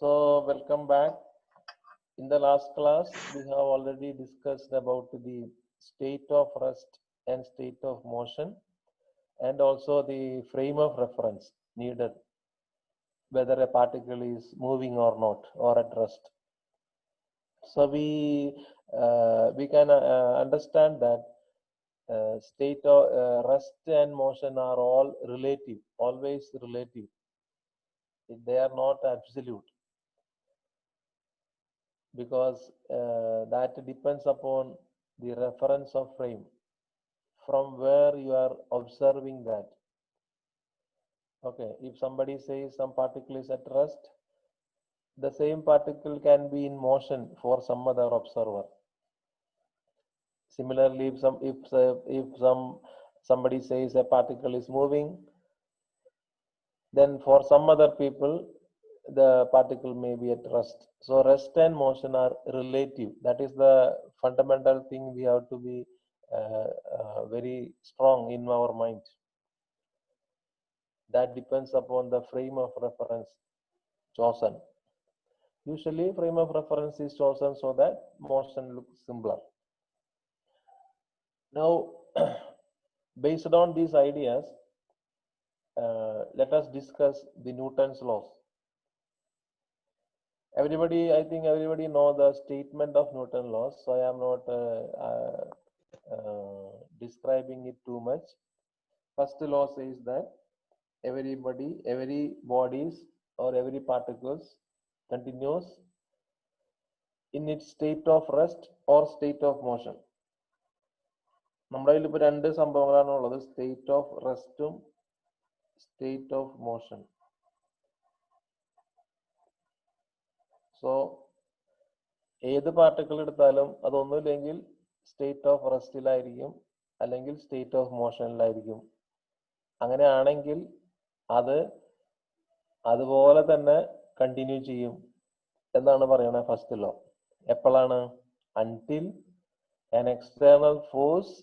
So, welcome back. In the last class, we have already discussed about the state of rest and state of motion, and also the frame of reference needed, whether a particle is moving or not, or at rest. So, we can understand that state of rest and motion are all relative, always relative. They are not absolute, because that depends upon the reference of frame from where you are observing that. Okay, if somebody says some particle is at rest, the same particle can be in motion for some other observer. Similarly, if somebody says a particle is moving, then for some other people the particle may be at rest. So rest and motion are relative. That is the fundamental thing we have to be very strong in our mind. That depends upon the frame of reference chosen. Usually frame of reference is chosen so that motion looks simpler. Now, based on these ideas, let us discuss the Newton's laws. I think everybody know the statement of Newton's laws, so I am not describing it too much. First law says that every bodies or every particles continues in its state of rest or state of motion. നമ്മുടെ കയ്യിൽ ഇപ്പോൾ രണ്ട് സംഭവങ്ങളാണ് ഉള്ളത്, state of റെസ്റ്റും state of motion. So ഏത് particle എടുത്താലും അതൊന്നുമില്ലെങ്കിൽ സ്റ്റേറ്റ് ഓഫ് റെസ്റ്റിലായിരിക്കും അല്ലെങ്കിൽ സ്റ്റേറ്റ് ഓഫ് മോഷനിലായിരിക്കും. അങ്ങനെയാണെങ്കിൽ അത് അതുപോലെ തന്നെ കണ്ടിന്യൂ ചെയ്യും എന്നാണ് പറയണത് ഫസ്റ്റ് ലോ. എപ്പോഴാണ്? Until an external force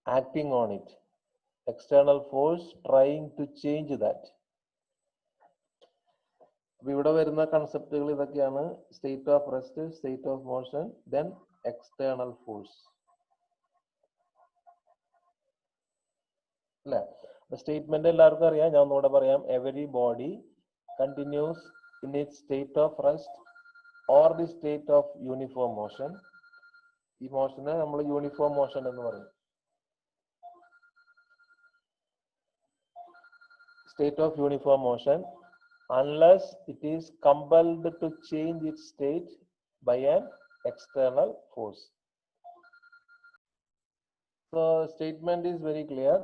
acting on it, external force trying to change that. അപ്പോൾ ഇവിടെ വരുന്ന കൺസെപ്റ്റുകൾ ഇതൊക്കെയാണ്: state of rest, state of motion, then external force. അല്ലേ? സ്റ്റേറ്റ്മെന്റ് എല്ലാവർക്കും അറിയാം, ഞാൻ ഒന്നുകൂടെ പറയാം. Every body continuous in it state of rest or the state of uniform motion. ഈ മോഷനെ നമ്മൾ യൂണിഫോം മോഷൻ എന്ന് പറയും. State of uniform motion unless it is compelled to change its state by an external force. So statement is very clear.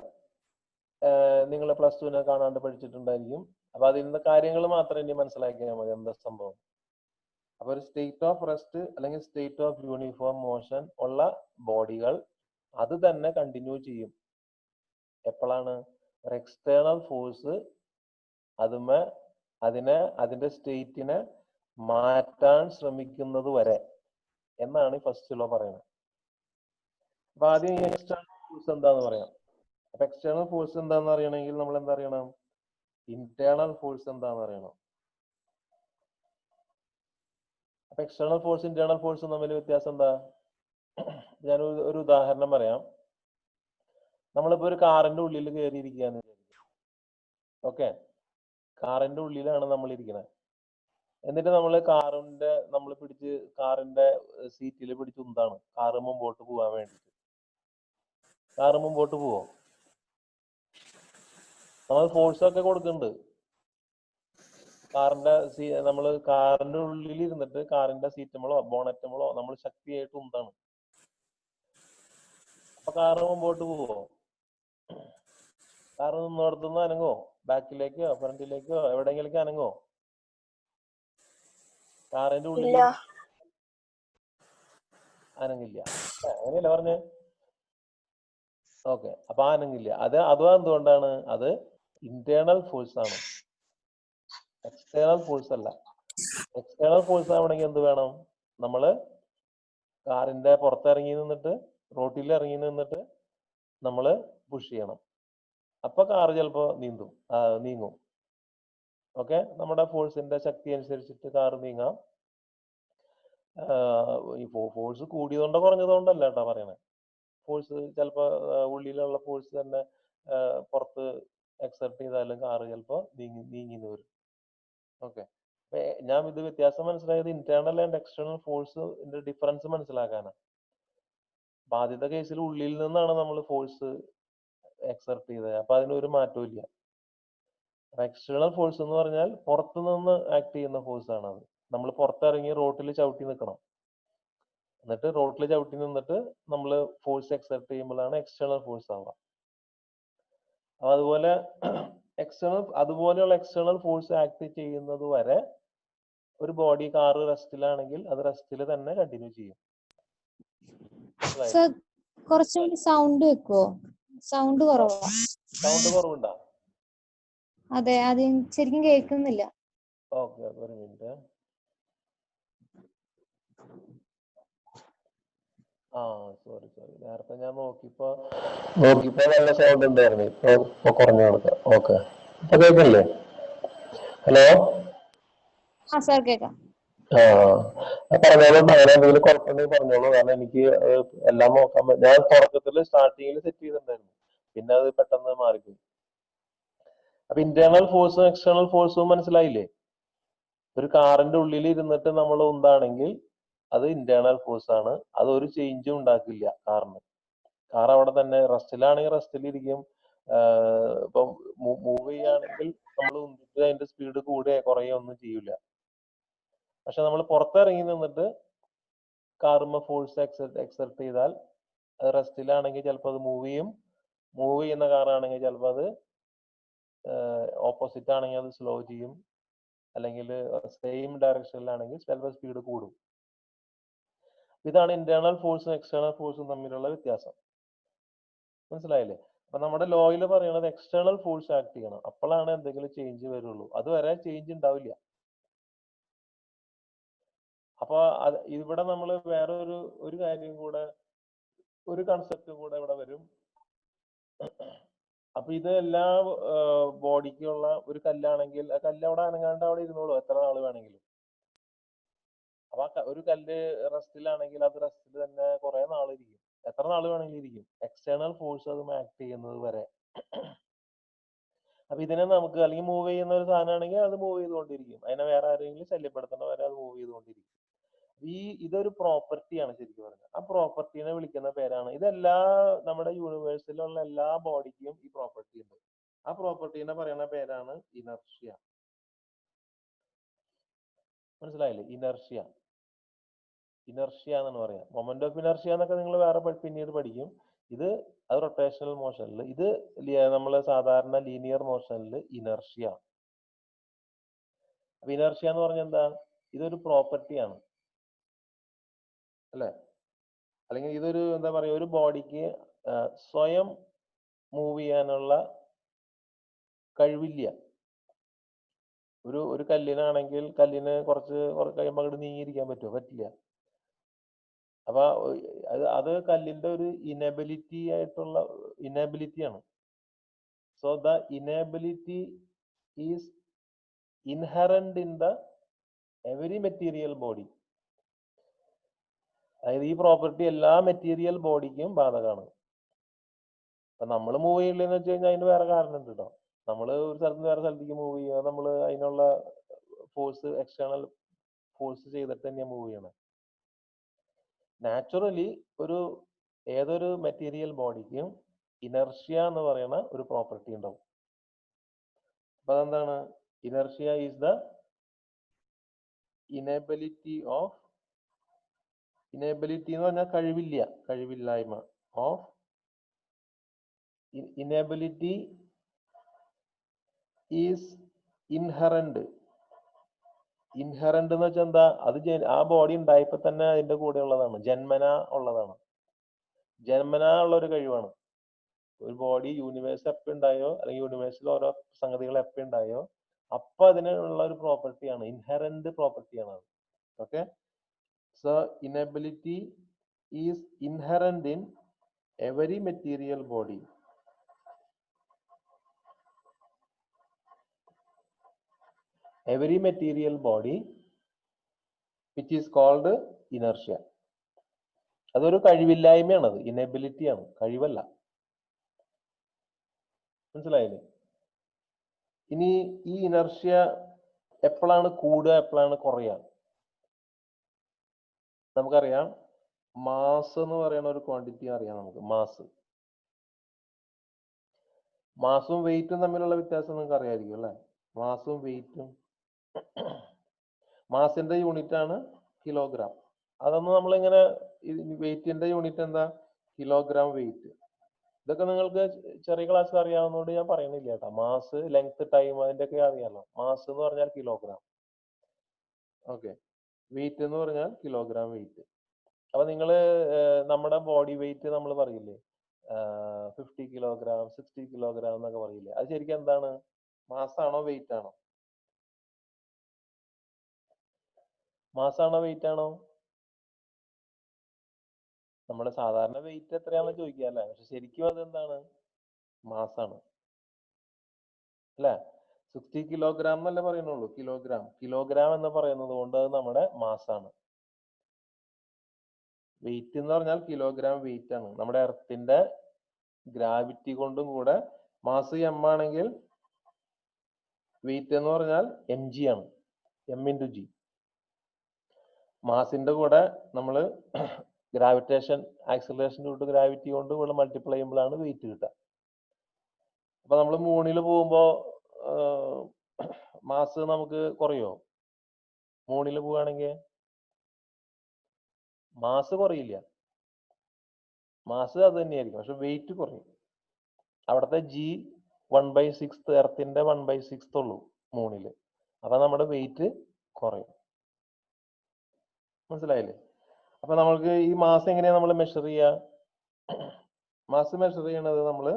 നിങ്ങൾ plus ടുവിനെ കാണാണ്ട് പഠിച്ചിട്ടുണ്ടായിരിക്കും. അപ്പൊ അതിൽ നിന്ന് കാര്യങ്ങൾ മാത്രം ഇനി മനസ്സിലാക്കിയാൽ മതി എന്താ സംഭവം. അപ്പൊ ഒരു സ്റ്റേറ്റ് ഓഫ് റെസ്റ്റ് അല്ലെങ്കിൽ സ്റ്റേറ്റ് ഓഫ് യൂണിഫോം മോഷൻ ഉള്ള ബോഡികൾ അത് തന്നെ കണ്ടിന്യൂ ചെയ്യും. എപ്പോഴാണ്? ഒരു എക്സ്റ്റേണൽ ഫോഴ്സ് അതിന്റെ സ്റ്റേറ്റിനെ മാറ്റാൻ ശ്രമിക്കുന്നത് വരെ എന്നാണ് ഫസ്റ്റ് ലോ പറയുന്നത്. അപ്പൊ ആദ്യം ഈ എക്സ്റ്റേണൽ ഫോഴ്സ് എന്താന്ന് പറയാം. അപ്പൊ എക്സ്റ്റേണൽ ഫോഴ്സ് എന്താന്ന് അറിയണമെങ്കിൽ നമ്മൾ എന്താ അറിയണം? ഇന്റേണൽ ഫോഴ്സ് എന്താന്ന് അറിയണം. അപ്പൊ എക്സ്റ്റേണൽ ഫോഴ്സ് ഇന്റേണൽ ഫോഴ്സും തമ്മിൽ വ്യത്യാസം എന്താ? ഞാൻ ഒരു ഉദാഹരണം പറയാം. നമ്മളിപ്പോ ഒരു കാറിന്റെ ഉള്ളിൽ കയറിയിരിക്കുകയാണ്. ഓക്കെ, കാറിന്റെ ഉള്ളിലാണ് നമ്മൾ ഇരിക്കുന്നത്. എന്നിട്ട് നമ്മൾ പിടിച്ച് കാറിന്റെ സീറ്റിൽ പിടിച്ച് ഉന്താണ് കാറ് മുമ്പോട്ട് പോകാൻ വേണ്ടിട്ട്. കാറ് മുമ്പോട്ട് പോവോ? നമ്മൾ ഫോഴ്സ് ഒക്കെ കൊടുക്കുന്നുണ്ട്. നമ്മള് കാറിന്റെ ഉള്ളിൽ ഇരുന്നിട്ട് കാറിന്റെ സീറ്റുകളോ ബോണറ്റുകളോ നമ്മൾ ശക്തിയായിട്ട് ഉന്താണ്. അപ്പൊ കാറ് മുമ്പോട്ട് പോവോ? കാറ് നിന്നോടത്തുനിന്ന് അനങ്ങോ? ബാക്കിലേക്കോ ഫ്രണ്ടിലേക്കോ എവിടെയെങ്കിലും അനങ്ങോ? കാറിന്റെ ഉള്ളിൽ അനങ്ങില്ല. അങ്ങനെയല്ല പറഞ്ഞേ? ഓക്കെ, അപ്പൊ അനങ്ങില്ല. അതും എന്തുകൊണ്ടാണ്? അത് ഇന്റേണൽ ഫോഴ്സ് ആണ്, എക്സ്റ്റേണൽ ഫോഴ്സ് അല്ല. എക്സ്റ്റേണൽ ഫോഴ്സ് ആവണമെങ്കിൽ എന്ത് വേണം? നമ്മള് കാറിന്റെ പുറത്തിറങ്ങി നിന്നിട്ട് റോട്ടിൽ ഇറങ്ങി നിന്നിട്ട് നമ്മള് പുഷ് ചെയ്യണം. അപ്പൊ കാറ് ചിലപ്പോ നീങ്ങും. ഓക്കെ, നമ്മുടെ ഫോഴ്സിന്റെ ശക്തി അനുസരിച്ചിട്ട് കാർ നീങ്ങാം. ഈ ഫോഴ്സ് കൂടിയതുകൊണ്ടോ കുറഞ്ഞതുകൊണ്ടല്ല കേട്ടോ പറയണേ. ഫോഴ്സ് ചിലപ്പോൾ ഉള്ളിലുള്ള ഫോഴ്സ് തന്നെ പുറത്ത് എക്സെർട്ട് ചെയ്താലും കാറ് ചിലപ്പോൾ നീങ്ങിന്ന് വരും. ഓക്കെ, ഞാൻ ഇത് വ്യത്യാസം മനസ്സിലായത് ഇന്റേണൽ ആൻഡ് എക്സ്റ്റേണൽ ഫോഴ്സിന്റെ ഡിഫറൻസ് മനസ്സിലാക്കാനാണ്. ആദ്യത്തെ കേസിൽ ഉള്ളിൽ നിന്നാണ് നമ്മൾ ഫോഴ്സ് എക്സെർട്ട് ചെയ്തത്, അപ്പൊ അതിനൊരു മാറ്റവും ഇല്ല. എക്സ്റ്റേണൽ ഫോഴ്സ് എന്ന് പറഞ്ഞാൽ പുറത്തു നിന്ന് ആക്ട് ചെയ്യുന്ന ഫോഴ്സ് ആണ് അത്. നമ്മൾ പുറത്തിറങ്ങി റോട്ടിൽ ചവിട്ടി നിൽക്കണം, എന്നിട്ട് റോട്ടിൽ ചവിട്ടി നിന്നിട്ട് നമ്മൾ ഫോഴ്സ് എക്സെർട്ട് ചെയ്യുമ്പോഴാണ് എക്സ്റ്റേണൽ ഫോഴ്സ് ആവുക. അതുപോലെ അതുപോലെയുള്ള എക്സ്റ്റേണൽ ഫോഴ്സ് ആക്ട് ചെയ്യുന്നത് വരെ ഒരു ബോഡി, കാറ് റെസ്റ്റിലാണെങ്കിൽ അത് റെസ്റ്റിൽ തന്നെ കണ്ടിന്യൂ ചെയ്യും. കുറച്ചുകൂടി സൗണ്ട് വെക്കുവോ? സൗണ്ട് കുറവാ. സൗണ്ട് കുറവുണ്ടോ? അതെ, അത് ശരിക്കും കേൾക്കുന്നില്ല. ഓക്കെ, ഒരു മിനിറ്റ്. സോറി, നേരത്തെ ഞാൻ നോക്കിയപ്പോ നല്ല സൗണ്ട് ഉണ്ടായിരുന്നു, ഇപ്പൊ കുറഞ്ഞു കൊടുക്കാം. ഓക്കെ, ഇപ്പൊ കേൾക്കില്ലേ? ഹലോ. സാർ കേൾക്കാം. പറഞ്ഞോളൂ, അങ്ങനെ എന്തെങ്കിലും കുഴപ്പമുണ്ടെങ്കിൽ പറഞ്ഞോളൂ. കാരണം എനിക്ക് എല്ലാം നോക്കാൻ ഞാൻ തുടക്കത്തിൽ സ്റ്റാർട്ടിങ്ങിൽ സെറ്റ് ചെയ്തിട്ടുണ്ടായിരുന്നു, പിന്നെ അത് പെട്ടെന്ന് മാറിപ്പോയി. അപ്പൊ ഇന്റേണൽ ഫോഴ്സും എക്സ്റ്റേണൽ ഫോഴ്സും മനസ്സിലായില്ലേ? ഒരു കാറിന്റെ ഉള്ളിൽ ഇരുന്നിട്ട് നമ്മൾ ഉന്താണെങ്കിൽ അത് ഇന്റേണൽ ഫോഴ്സ് ആണ്. അത് ഒരു ചേഞ്ചും ഉണ്ടാക്കില്ല കാറിന്. കാർ അവിടെ തന്നെ റെസ്റ്റിലാണെങ്കിൽ റെസ്റ്റിലിരിക്കും. ഇപ്പം മൂവ് ചെയ്യുകയാണെങ്കിൽ നമ്മൾ ഉന്തിട്ട് അതിന്റെ സ്പീഡ് കൂടുകയോ കുറയോ ഒന്നും ചെയ്യൂല. പക്ഷെ നമ്മൾ പുറത്തിറങ്ങി നിന്നിട്ട് കാറുമ്മ ഫോഴ്സ് എക്സെർട്ട് ചെയ്താൽ അത് റെസ്റ്റിലാണെങ്കിൽ ചിലപ്പോൾ അത് മൂവ് ചെയ്യും. മൂവ് ചെയ്യുന്ന കാറാണെങ്കിൽ ചിലപ്പോൾ അത് ഓപ്പോസിറ്റ് ആണെങ്കിൽ അത് സ്ലോ ചെയ്യും, അല്ലെങ്കിൽ സെയിം ഡയറക്ഷനിലാണെങ്കിൽ ചിലപ്പോൾ സ്പീഡ് കൂടും. ഇതാണ് ഇന്റേണൽ ഫോഴ്സും എക്സ്റ്റേണൽ ഫോഴ്സും തമ്മിലുള്ള വ്യത്യാസം. മനസ്സിലായില്ലേ? അപ്പൊ നമ്മുടെ ലോയിൽ പറയുന്നത് എക്സ്റ്റേണൽ ഫോഴ്സ് ആക്ട് ചെയ്യണം, അപ്പോഴാണ് എന്തെങ്കിലും ചേഞ്ച് വരുള്ളൂ. അതുവരെ ചേഞ്ച് ഉണ്ടാവില്ല. അപ്പൊ ഇവിടെ നമ്മൾ വേറെ ഒരു കാര്യം കൂടെ, ഒരു കൺസെപ്റ്റ് കൂടെ ഇവിടെ വരും. അപ്പൊ ഇത് എല്ലാ ബോഡിക്കുള്ള ഒരു കല്ലാണെങ്കിൽ ആ കല്ല് അവിടെ അനങ്ങാണ്ട് അവിടെ ഇരുന്നോളൂ എത്ര നാൾ വേണമെങ്കിലും. അപ്പൊ ഒരു കല്ല് റെസ്റ്റിലാണെങ്കിൽ അത് റെസ്റ്റിൽ തന്നെ കുറെ നാൾ ഇരിക്കും, എത്ര നാൾ വേണമെങ്കിലും ഇരിക്കും, എക്സ്റ്റേണൽ ഫോഴ്സ് അത് ആക്ട് ചെയ്യുന്നത് വരെ. അപ്പൊ ഇതിനെ നമുക്ക്, അല്ലെങ്കിൽ മൂവ് ചെയ്യുന്ന ഒരു സാധനമാണെങ്കിൽ അത് മൂവ് ചെയ്തുകൊണ്ടിരിക്കും, അതിനെ വേറെ ആരെങ്കിലും ശല്യപ്പെടുത്തുന്ന വരെ അത് മൂവ് ചെയ്തുകൊണ്ടിരിക്കും. ഇതൊരു പ്രോപ്പർട്ടിയാണ് ശരിക്കും പറഞ്ഞാൽ. ആ പ്രോപ്പർട്ടീനെ വിളിക്കുന്ന പേരാണ്, ഇതെല്ലാ നമ്മുടെ യൂണിവേഴ്സിലുള്ള എല്ലാ ബോഡിക്കും ഈ പ്രോപ്പർട്ടി ഉണ്ട്. ആ പ്രോപ്പർട്ടീനെ പറയുന്ന പേരാണ് ഇനർഷ്യ. മനസ്സിലായില്ലേ? ഇനർഷ്യ എന്നാണ് പറയാം. മൊമെന്റ് ഓഫ് ഇനർഷ്യ എന്നൊക്കെ നിങ്ങൾ വേറെ പിന്നീട് പഠിക്കും. അത് റൊട്ടേഷണൽ മോഷനിൽ, ഇത് നമ്മൾ സാധാരണ ലീനിയർ മോഷനിൽ ഇനർഷ്യ. അപ്പൊ ഇനർഷ്യ എന്ന് പറഞ്ഞാൽ എന്താ? ഇതൊരു പ്രോപ്പർട്ടിയാണ് അല്ലെ? അല്ലെങ്കിൽ ഇതൊരു എന്താ പറയാ, ഒരു ബോഡിക്ക് സ്വയം മൂവ് ചെയ്യാനുള്ള കഴിവില്ല. ഒരു കല്ലിനാണെങ്കിൽ കല്ലിന് കുറച്ച് കഴിയുമ്പോൾ അങ്ങോട്ട് നീങ്ങിയിരിക്കാൻ പറ്റുമോ? പറ്റില്ല. അപ്പൊ അത് കല്ലിന്റെ ഒരു ഇനബിലിറ്റിയാണ്. So the inability is inherent in the every material body. അതായത് ഈ പ്രോപ്പർട്ടി എല്ലാ മെറ്റീരിയൽ ബോഡിക്കും ബാധകമാണ്. അപ്പൊ നമ്മൾ മൂവ് ചെയ്യില്ലെന്ന് വെച്ച് കഴിഞ്ഞാൽ അതിന് വേറെ കാരണം ഉണ്ട് കേട്ടോ. നമ്മൾ ഒരു സ്ഥലത്ത് നിന്ന് വേറെ സ്ഥലത്തേക്ക് മൂവ് ചെയ്യുക, നമ്മൾ അതിനുള്ള ഫോഴ്സ്, എക്സ്റ്റേണൽ ഫോഴ്സ് ചെയ്തിട്ട് തന്നെയാണ് മൂവ് ചെയ്യണം. നാച്ചുറലി ഏതൊരു മെറ്റീരിയൽ ബോഡിക്കും ഇനർഷ്യ എന്ന് പറയുന്ന ഒരു പ്രോപ്പർട്ടി ഉണ്ടാവും. അപ്പൊ അതെന്താണ്? ഇനർഷ്യ ഈസ് ദ ഇനബിലിറ്റി എന്ന് പറഞ്ഞാൽ കഴിവില്ലായ്മ. ഓഫ് ഇനബിലിറ്റി ഈസ് ഇൻഹറന്റ് എന്ന് വെച്ചാൽ എന്താ? അത് ആ ബോഡി ഉണ്ടായപ്പോ തന്നെ അതിന്റെ കൂടെ ഉള്ളതാണ്, ജന്മനാ ഉള്ളതാണ്, ജന്മനാ ഉള്ള ഒരു കഴിവാണ്. ഒരു ബോഡി യൂണിവേഴ്സ് എപ്പോൾ ഉണ്ടായോ, അല്ലെങ്കിൽ യൂണിവേഴ്സിൽ ഓരോ സംഗതികൾ എപ്പോൾ ഉണ്ടായോ അപ്പൊ അതിനുള്ള ഒരു പ്രോപ്പർട്ടിയാണ്, ഇൻഹറന്റ് പ്രോപ്പർട്ടിയാണ് അത്. Okay, so inability is inherent in every material body. every material body which is called inertia. അതൊരു കഴിവില്ലായ്മയാണത്, ഇനബിലിറ്റി ആണ്, കഴിവല്ല. മനസ്സിലായില്ലേ? ഇനി ഈ ഇനർഷ്യ എപ്പോഴാണ് കൂടുക, എപ്പോഴാണ് കുറയുക? നമുക്കറിയാം, മാസ് എന്ന് പറയുന്ന ഒരു ക്വാണ്ടിറ്റി അറിയാം നമുക്ക്. മാസും വെയിറ്റും തമ്മിലുള്ള വ്യത്യാസം നിങ്ങൾക്ക് അറിയാമായിരിക്കും അല്ലേ? മാസും വെയിറ്റും, മാസിന്റെ യൂണിറ്റ് ആണ് കിലോഗ്രാം. അതൊന്നും നമ്മളിങ്ങനെ, വെയിറ്റിന്റെ യൂണിറ്റ് എന്താ? Kilogram wait. ഇതൊക്കെ നിങ്ങൾക്ക് ചെറിയ ക്ലാസ്സിൽ അറിയാവുന്നതുകൊണ്ട് ഞാൻ പറയുന്നില്ല കേട്ടോ. മാസ്, ലെങ്ത്, ടൈം അതിന്റെ ഒക്കെ അറിയാമല്ലോ. മാസ് എന്ന് പറഞ്ഞാൽ കിലോഗ്രാം, ഓക്കെ. വെയിറ്റ് എന്ന് പറഞ്ഞാൽ കിലോഗ്രാം വെയിറ്റ്. അപ്പൊ നിങ്ങള് നമ്മുടെ ബോഡി വെയിറ്റ് നമ്മൾ പറയില്ലേ, 50 കിലോഗ്രാം 60 കിലോഗ്രാം എന്നൊക്കെ പറയില്ലേ, അത് ശരിക്കും എന്താണ്? മാസാണോ വെയിറ്റ് ആണോ? മാസാണോ വെയിറ്റ് ആണോ? നമ്മുടെ സാധാരണ വെയിറ്റ് എത്രയാണെന്ന് ചോദിക്കുക അല്ലേ, പക്ഷെ ശരിക്കും അതെന്താണ്? മാസാണ് അല്ലേ? 60 കിലോഗ്രാം എന്നല്ലേ പറയുന്നുള്ളൂ, കിലോഗ്രാം എന്ന് പറയുന്നത് കൊണ്ട് അത് നമ്മുടെ മാസാണ്. വെയിറ്റ് എന്ന് പറഞ്ഞാൽ കിലോഗ്രാം വെയിറ്റ് ആണ്. നമ്മുടെ എർത്തിന്റെ ഗ്രാവിറ്റി കൊണ്ടും കൂടെ മാസ് എം ആണെങ്കിൽ വെയിറ്റ് എന്ന് പറഞ്ഞാൽ mg ആണ്, m×g. മാസിന്റെ കൂടെ നമ്മൾ ഗ്രാവിറ്റേഷൻ, ആക്സിലറേഷൻ ടു ഗ്രാവിറ്റി കൊണ്ട് ഇവിടെ മൾട്ടിപ്ലൈ ചെയ്യുമ്പോഴാണ് വെയിറ്റ് കിട്ടുക. അപ്പൊ നമ്മൾ മൂണിൽ പോകുമ്പോ മാസ് നമുക്ക് കുറയോ? മൂണിൽ പോവുകയാണെങ്കിൽ മാസ് കുറയില്ല, മാസ് അത് തന്നെയായിരിക്കും, പക്ഷെ വെയിറ്റ് കുറയും. അവിടുത്തെ g 1/6, എർത്തിന്റെ 1/6 ഉള്ളൂ മൂണില്. അപ്പൊ നമ്മുടെ വെയിറ്റ് കുറയും. മനസ്സിലായില്ലേ? അപ്പൊ നമ്മൾക്ക് ഈ മാസ് എങ്ങനെയാ നമ്മൾ മെഷർ ചെയ്യുക? മാസ് മെഷർ ചെയ്യണത് നമ്മള്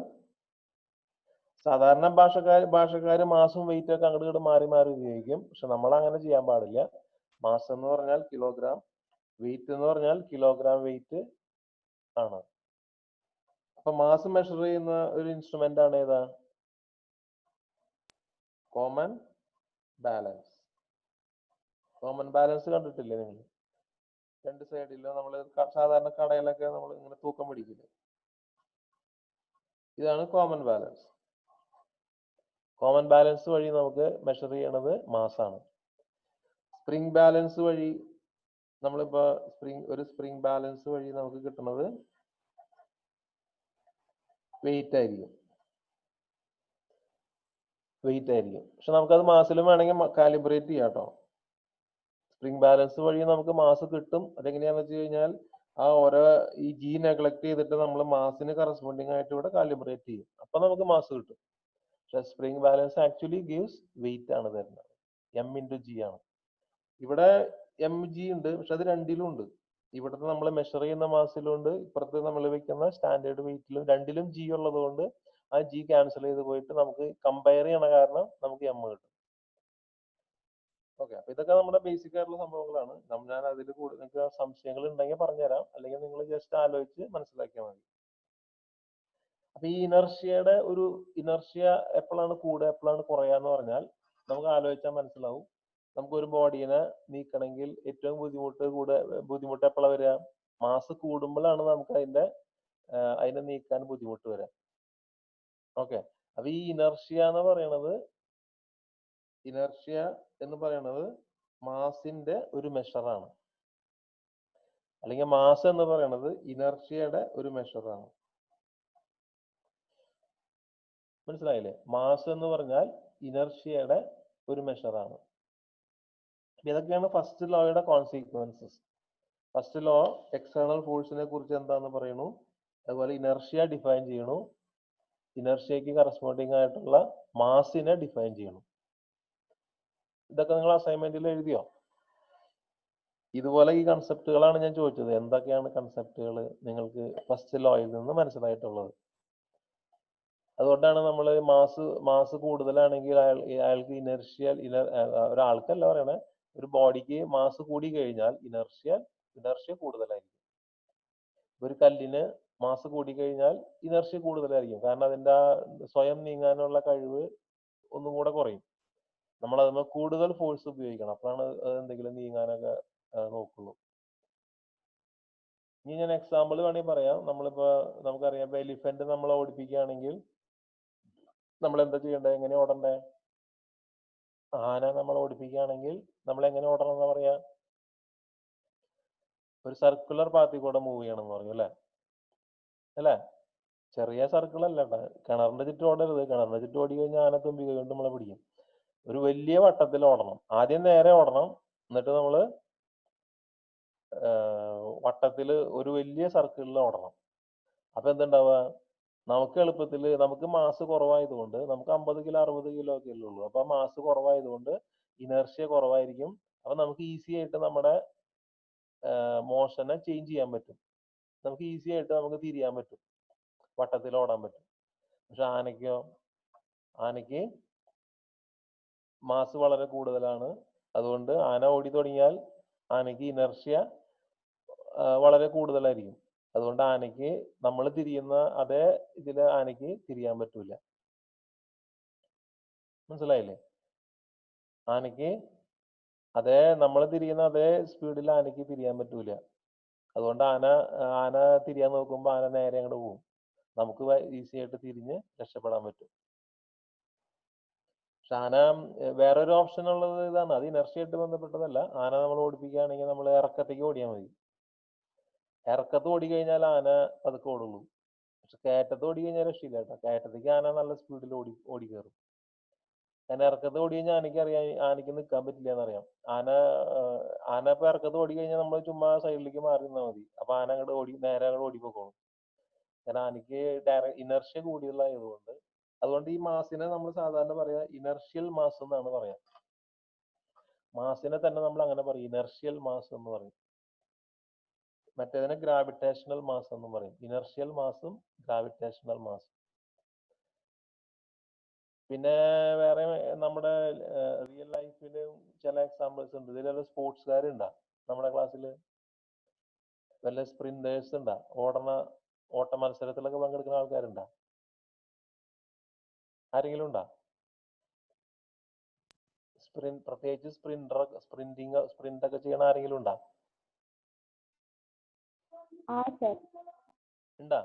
സാധാരണ ഭാഷക്കാര് മാസും വെയിറ്റ് ഒക്കെ അങ്ങോട്ട് ഇങ്ങോട്ട് മാറി മാറി ഉപയോഗിക്കും. പക്ഷെ നമ്മൾ അങ്ങനെ ചെയ്യാൻ പാടില്ല. മാസ് എന്ന് പറഞ്ഞാൽ കിലോഗ്രാം, വെയിറ്റ് എന്ന് പറഞ്ഞാൽ കിലോഗ്രാം വെയിറ്റ് ആണ്. അപ്പൊ മാസ് മെഷർ ചെയ്യുന്ന ഒരു ഇൻസ്ട്രുമെന്റ് ആണ് ഏതാ? Common balance. കോമൺ ബാലൻസ് കണ്ടിട്ടില്ലേ നിങ്ങൾ? രണ്ട് സൈഡിലും നമ്മൾ സാധാരണ കടയിലൊക്കെ നമ്മൾ ഇങ്ങനെ തൂക്കം പിടിക്കില്ലേ, ഇതാണ് കോമൺ ബാലൻസ്. കോമൺ ബാലൻസ് വഴി നമുക്ക് മെഷർ ചെയ്യണത് മാസാണ്. സ്പ്രിംഗ് ബാലൻസ് വഴി നമ്മളിപ്പോ സ്പ്രിംഗ് ബാലൻസ് വഴി നമുക്ക് കിട്ടുന്നത് വെയിറ്റ് ആയിരിക്കും. പക്ഷെ നമുക്കത് മാസിലും വേണമെങ്കിൽ കാലിബ്രേറ്റ് ചെയ്യാം കേട്ടോ. സ്പ്രിംഗ് ബാലൻസ് വഴി നമുക്ക് മാസ് കിട്ടും. അതെങ്ങനെയാന്ന് വെച്ച് കഴിഞ്ഞാൽ ആ ഓരോ ഈ ജി നെഗ്ലക്ട് ചെയ്തിട്ട് നമ്മൾ മാസിന് കറസ്പോണ്ടിങ് ആയിട്ട് ഇവിടെ കാലിബ്രേറ്റ് ചെയ്യും, അപ്പൊ നമുക്ക് മാസ് കിട്ടും. പക്ഷെ spring balance actually gives weight ആണ് തരുന്നത്, m×g ആണ്. ഇവിടെ mg ഉണ്ട്, പക്ഷെ അത് രണ്ടിലും ഉണ്ട്. ഇവിടുത്തെ നമ്മൾ മെഷർ ചെയ്യുന്ന മാസിലും ഉണ്ട്, ഇപ്പുറത്ത് നമ്മൾ വെക്കുന്ന സ്റ്റാൻഡേർഡ് വെയിറ്റിലും, രണ്ടിലും g ഉള്ളത് കൊണ്ട് ആ g ക്യാൻസൽ ചെയ്ത് പോയിട്ട് നമുക്ക് കമ്പയർ ചെയ്യണ കാരണം നമുക്ക് m കിട്ടും. ഓക്കെ, അപ്പൊ ഇതൊക്കെ നമ്മുടെ ബേസിക് ആയിട്ടുള്ള സംഭവങ്ങളാണ്. ഞാൻ അതിൽ കൂടുതൽ നിങ്ങൾക്ക് സംശയങ്ങൾ ഉണ്ടെങ്കിൽ പറഞ്ഞുതരാം, അല്ലെങ്കിൽ നിങ്ങൾ ജസ്റ്റ് ആലോചിച്ച് മനസ്സിലാക്കിയാൽ മതി. അപ്പൊ ഈ ഇനർഷ്യ എപ്പോഴാണ് കൂടുക, എപ്പോഴാണ് കുറയാന്ന് പറഞ്ഞാൽ നമുക്ക് ആലോചിച്ചാൽ മനസ്സിലാവും. നമുക്ക് ഒരു ബോഡീനെ നീക്കണമെങ്കിൽ ഏറ്റവും ബുദ്ധിമുട്ട് എപ്പോഴാണ് വരിക? മാസ് കൂടുമ്പോഴാണ് നമുക്ക് അതിനെ നീക്കാൻ ബുദ്ധിമുട്ട് വരിക. ഓക്കെ, അപ്പൊ ഈ ഇനർഷ്യ എന്ന് പറയുന്നത് മാസിന്റെ ഒരു മെഷറാണ്, അല്ലെങ്കിൽ മാസ് എന്ന് പറയുന്നത് ഇനർഷ്യയുടെ ഒരു മെഷറാണ്. മനസ്സിലായില്ലേ? മാസ് എന്ന് പറഞ്ഞാൽ ഇനർഷ്യയുടെ ഒരു മെഷറാണ്. ഇതൊക്കെയാണ് ഫസ്റ്റ് ലോയുടെ കോൺസിക്വൻസസ്. ഫസ്റ്റ് ലോ എക്സ്റ്റേണൽ ഫോഴ്സിനെ കുറിച്ച് എന്താന്ന് പറയുന്നു, അതുപോലെ ഇനർഷ്യ ഡിഫൈൻ ചെയ്യണു, ഇനർഷ്യക്ക് കറസ്പോണ്ടിങ് ആയിട്ടുള്ള മാസിനെ ഡിഫൈൻ ചെയ്യണം. ഇതൊക്കെ നിങ്ങൾ അസൈൻമെന്റിൽ എഴുതിയോ? ഇതുപോലെ ഈ കൺസെപ്റ്റുകളാണ് ഞാൻ ചോദിച്ചത്. എന്തൊക്കെയാണ് കൺസെപ്റ്റുകൾ നിങ്ങൾക്ക് ഫസ്റ്റ് ലോയിൽ നിന്ന് മനസ്സിലായിട്ടുള്ളത്? അതുകൊണ്ടാണ് നമ്മൾ മാസ് കൂടുതലാണെങ്കിൽ അയാൾക്ക് ഒരാൾക്കല്ല പറയണേ, ഒരു ബോഡിക്ക് മാസ് കൂടി കഴിഞ്ഞാൽ ഇനർഷ്യ കൂടുതലായിരിക്കും. ഒരു കല്ലിന് മാസ് കൂടി കഴിഞ്ഞാൽ ഇനർഷ്യ കൂടുതലായിരിക്കും, കാരണം അതിന്റെ സ്വയം നീങ്ങാനുള്ള കഴിവ് ഒന്നും കൂടെ കുറയും. നമ്മൾ അതിന് കൂടുതൽ ഫോഴ്സ് ഉപയോഗിക്കണം. അപ്പോഴാണ് അത് എന്തെങ്കിലും നീങ്ങാനൊക്കെ നോക്കുള്ളൂ. ഇനി ഞാൻ എക്സാമ്പിൾ വേണമെങ്കിൽ പറയാം. നമുക്കറിയാം, ഇപ്പൊ എലിഫന്റ് നമ്മൾ ഓടിപ്പിക്കുകയാണെങ്കിൽ നമ്മൾ എന്താ ചെയ്യേണ്ടത്, എങ്ങനെ ഓടണ്ടേ? ആന നമ്മൾ ഓടിപ്പിക്കുകയാണെങ്കിൽ നമ്മൾ എങ്ങനെ ഓടണം എന്ന് പറയാ? ഒരു സർക്കുലർ പാത്തിൽ കൂടെ മൂവ് ചെയ്യണം എന്ന് പറയും, അല്ലേ? ചെറിയ സർക്കിൾ അല്ല കേട്ടോ. കിണറിന്റെ ചുറ്റും ഓടരുത്. കിണറിന്റെ ചുറ്റും ഓടി കഴിഞ്ഞാൽ ആന തുമ്പി കൊണ്ട് നമ്മളെ പിടിക്കും. ഒരു വലിയ വട്ടത്തിൽ ഓടണം. ആദ്യം നേരെ ഓടണം, എന്നിട്ട് നമ്മള് വട്ടത്തിൽ ഒരു വലിയ സർക്കിളിൽ ഓടണം. അപ്പൊ എന്തുണ്ടാവുക, നമുക്ക് എളുപ്പത്തിൽ, നമുക്ക് മാസ് കുറവായതുകൊണ്ട്, നമുക്ക് 50 കിലോ 60 കിലോ ഒക്കെ ഉള്ളൂ. അപ്പൊ മാസ് കുറവായതുകൊണ്ട് ഇനർഷ്യ കുറവായിരിക്കും. അപ്പൊ നമുക്ക് ഈസി ആയിട്ട് നമ്മുടെ മോഷനെ ചേഞ്ച് ചെയ്യാൻ പറ്റും. നമുക്ക് ഈസി ആയിട്ട് നമുക്ക് തിരിയാൻ പറ്റും, വട്ടത്തിൽ ഓടാൻ പറ്റും. പക്ഷെ ആനയ്ക്ക് മാസ് വളരെ കൂടുതലാണ്. അതുകൊണ്ട് ആന ഓടി തുടങ്ങിയാൽ ആനയ്ക്ക് ഇനർഷ്യ വളരെ കൂടുതലായിരിക്കും. അതുകൊണ്ട് ആനയ്ക്ക് നമ്മൾ തിരിയുന്ന അതേ ഇതില് ആനയ്ക്ക് തിരിയാൻ പറ്റൂല. മനസ്സിലായില്ലേ? ആനയ്ക്ക് നമ്മൾ തിരിയുന്ന അതേ സ്പീഡിൽ ആനയ്ക്ക് തിരിയാൻ പറ്റൂല. അതുകൊണ്ട് ആന തിരിയാൻ നോക്കുമ്പോൾ ആന നേരെ അങ്ങോട്ട് പോകും. നമുക്ക് ഈസി ആയിട്ട് തിരിഞ്ഞ് രക്ഷപ്പെടാൻ പറ്റും. പക്ഷെ ആന വേറൊരു ഓപ്ഷൻ ഉള്ളത് ഇതാണ്. അത് ഇനർഷ്യയായിട്ട് ബന്ധപ്പെട്ടതല്ല. ആന നമ്മൾ ഓടിപ്പിക്കുകയാണെങ്കിൽ നമ്മൾ ഇറക്കത്തേക്ക് ഓടിയാൽ മതി. ഇറക്കത്ത് ഓടി കഴിഞ്ഞാൽ ആന പതുക്കെ ഓടുള്ളൂ. പക്ഷെ കയറ്റത്ത് ഓടി കഴിഞ്ഞാൽ രക്ഷയില്ല കേട്ടോ. കയറ്റത്തേക്ക് ആന നല്ല സ്പീഡിൽ ഓടി കയറും. കാരണം ഇറക്കത്ത് ഓടി കഴിഞ്ഞാൽ ആനയ്ക്ക് നിൽക്കാൻ പറ്റില്ല എന്നറിയാം. ആന ഇപ്പൊ ഇറക്കത്ത് ഓടി കഴിഞ്ഞാൽ നമ്മൾ ചുമ്മാ സൈഡിലേക്ക് മാറി നിന്നാൽ മതി. അപ്പൊ ആന നേരെ അങ്ങോട്ട് ഓടിപ്പോക്കോളും. കാരണം ആനയ്ക്ക് ഇനർഷ്യ കൂടുതലായതുകൊണ്ട്. അതുകൊണ്ട് ഈ മാസിനെ നമ്മൾ സാധാരണ പറയാ ഇനർഷ്യൽ മാസ് എന്നാണ് പറയാ. മാസിനെ തന്നെ നമ്മൾ അങ്ങനെ പറയും, ഇനർഷ്യൽ മാസ് എന്ന് പറയും. മറ്റേതിനെ ഗ്രാവിറ്റേഷണൽ മാസ് എന്നും പറയും. ഇനർഷ്യൽ മാസും ഗ്രാവിറ്റേഷണൽ മാസും. പിന്നെ വേറെ നമ്മുടെ റിയൽ ലൈഫിൽ ചില എക്സാമ്പിൾസ് ഉണ്ട്. ഇതിലെല്ലാം സ്പോർട്സുകാരുണ്ടാ നമ്മുടെ ക്ലാസ്സിൽ? വല്ല സ്പ്രിന്റേഴ്സ് ഉണ്ടാ? ഓട്ട മത്സരത്തിലൊക്കെ പങ്കെടുക്കുന്ന ആൾക്കാരുണ്ടാ? ആരെങ്കിലും ഉണ്ടാ? പ്രത്യേകിച്ച് സ്പ്രിന്റ് ഒക്കെ ചെയ്യണ ആരെങ്കിലും ഉണ്ടാ? ഉണ്ടാ?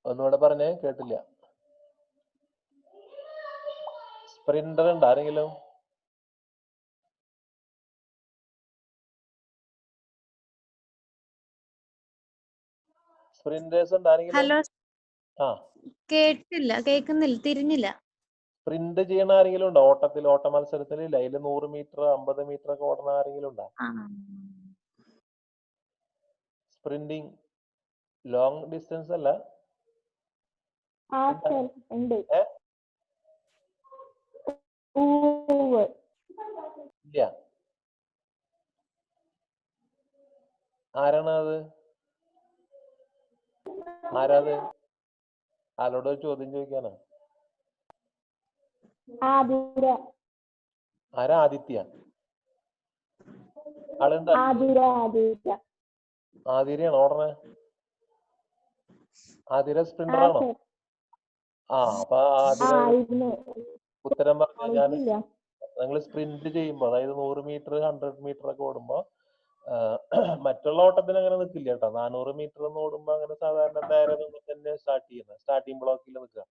ഒന്നുകൂടെ പറഞ്ഞേ, കേട്ടില്ല. സ്പ്രിന്റർ ഉണ്ട് ആരെങ്കിലും? സ്പ്രിന്റേഴ്സ് ഉണ്ട് ആരെങ്കിലും? ഹലോ, കേൾക്കുന്നില്ല, തിരിഞ്ഞില്ല. സ്പ്രിന്റ് ചെയ്യണ ആരെങ്കിലും ഉണ്ടോ? ഓട്ട മത്സരത്തിൽ ഇല്ല, അതിൽ 100 മീറ്റർ 50 മീറ്റർ ഒക്കെ ഓടുന്ന ആരെങ്കിലും ഉണ്ടോ? സ്പ്രിന്റിങ് ലോങ് ഡിസ്റ്റൻസ് അല്ല. ഇല്ല. ആരാണ് അത്? ആരാത്? ആരോട് ചോദ്യം ചോദിക്കാനാ? ആരാ? ആദിത്യ? ആളുണ്ടോ? ആതിരയാണോ ഓടണേ? ആതിര സ്പ്രിന്റർ ആണോ? അപ്പൊ ആതിര ഉത്തരം പറഞ്ഞാൽ നിങ്ങൾ സ്പ്രിന്റ് ചെയ്യുമ്പോ, അതായത് 100 മീറ്റർ 100 മീറ്റർ ഒക്കെ ഓടുമ്പോ മറ്റുള്ള ഓട്ടത്തിന് അങ്ങനെ നിൽക്കില്ല കേട്ടോ. 400 മീറ്റർ ഒന്നും ഓടുമ്പോ അങ്ങനെ സാധാരണ നേരെ നമ്മൾ തന്നെ സ്റ്റാർട്ടിംഗ് ബ്ലോക്കിൽ നിൽക്കുക.